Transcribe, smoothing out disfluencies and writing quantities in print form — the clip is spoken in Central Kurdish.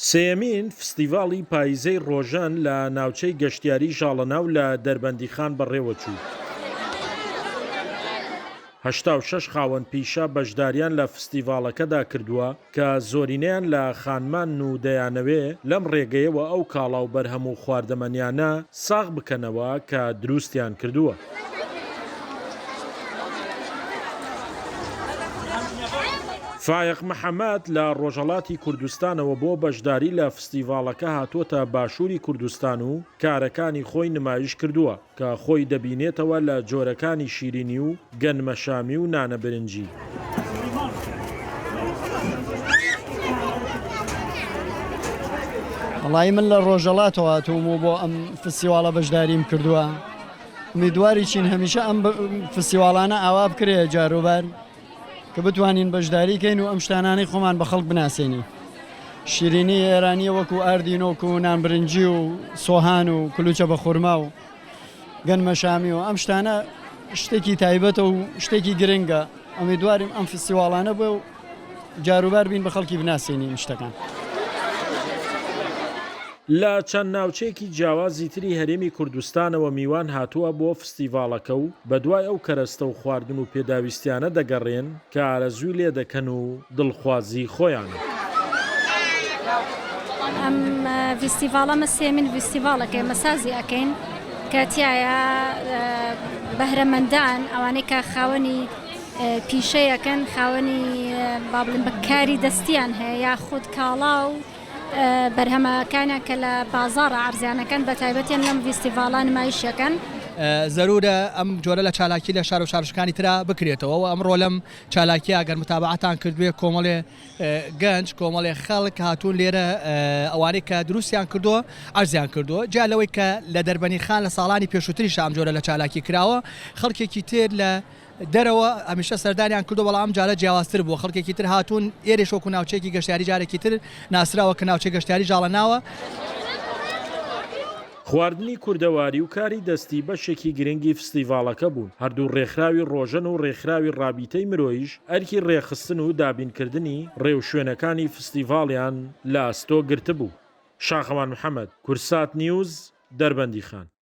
سێیەمین فستیڤاڵی پاییزەی ڕۆژان لە ناوچەی گەشتیاری ژاڵەناو لە دەربەندیخان بەڕێوەچوو. 86 خاوەن پیشە بەشداریان لە فستیڤاڵەکەدا کردووە کە زۆرینەیان لە خانمان و دەیانەوێ لەم ڕێگەیەوە ئەو کاڵاو بەرهەم و خواردەمەنیانە ساغ بکەنەوە کە دروستیان کردووە. فایق محەممەد لە ڕۆژهەڵاتی کوردستانەوە بۆ بەشداری لە فستیڤاڵەکە هاتووەتە باشووری کوردستان و کارەکانی خۆی نمایش کردووە کە خۆی دەبینێتەوە لە جۆرەکانی شیرینی و گەنمەشامی و نانە برنجی. وڵی من لە ڕۆژەڵاتەوە هاتووم بۆ ئەم فستیواڵە بەشداریم کردووە. میدواری چین هەمیشە ئەم فستیواڵانە ئاوا بکرێ جاروبار کە بتوانین بەشداریکەین و ئەم شتانانی خۆمان بە خەڵک بناسێنی. شیرینی ئێرانیە وەکو ئاردینۆک و نانبرنجی و سۆهان و کلوچە بە خورما و گەنمەشامی و ئەم شتانە شتێکی تایبەتە و شتێکی گرنگە. ئەمیدواریم ئەم فستیواڵانە بێ و جاروبار بین بە خەڵکی بناسێنین شتەکان. لە چەند ناوچەیەکی جیاوازی تری هەرێمی کوردستانەوە میوان هاتووە بۆ فستیڤاڵەکە و بەدوای ئەو کەرەستە و خواردن و پێداویستیانە دەگەڕێن کە ئارەزووی لێ دەکەن و دڵخوازی خۆیان. ئەم فستیڤاڵەمە سێمین فستیڤاڵەکەی مەسازی ئەەکەین کە تایە بەهرەمەندان ئەوانەی کە خاوەنی پیشەیەکەن خاوەنی بابلن بەکاری دەستیان هەیە یا خود کاڵا و بەرهەمەکانە کە لە بازاڕە عرزیانەکەن بە تایبەتیان لەم فستیڤاڵە نمایشەکەن. زەرورە ئەم جۆرە لە چالاکی لە شار و شارشکانی ترا بکرێتەوە و ئەمڕۆ لەم چالاکی ئەگەر متابعەتان کردوێ کۆمەڵێ گەنج کۆمەڵێ خەڵک هاتوون لێرە ئەوانەی کە دروستیان کردووە ئەرزیان کردووە جا لەوەی کە لە دەربەنی خان لە ساڵانی پێشووتری شام جۆرە لە چالاکی کراوە خەڵکێکی تر لە دەرەوە ئەمیشە سەردانیان کردو بەڵام جارە جیاوازتر بووە خەڵکێکی تر هاتوون ئێرێ شۆک و ناوچێکی گەشتیاری جارێکی تر ناسراوە کە ناوچەی گەشتیاری ژاڵەناوە. خواردنی کوردەواری و کاری دەستی بەشێکی گرنگی فستیڤاڵەکە بوون. هەردوو ڕێکخراوی ڕۆژن و ڕێکخراوی ڕابیتەی مرۆیش ئەرکی ڕێخستن و دابینکردنی ڕێو شوێنەکانی فستیڤاڵیان لە ئەستۆ گرتبوو. شاخەوان محەممەد، کورسات نیوز، دەربەندیخان.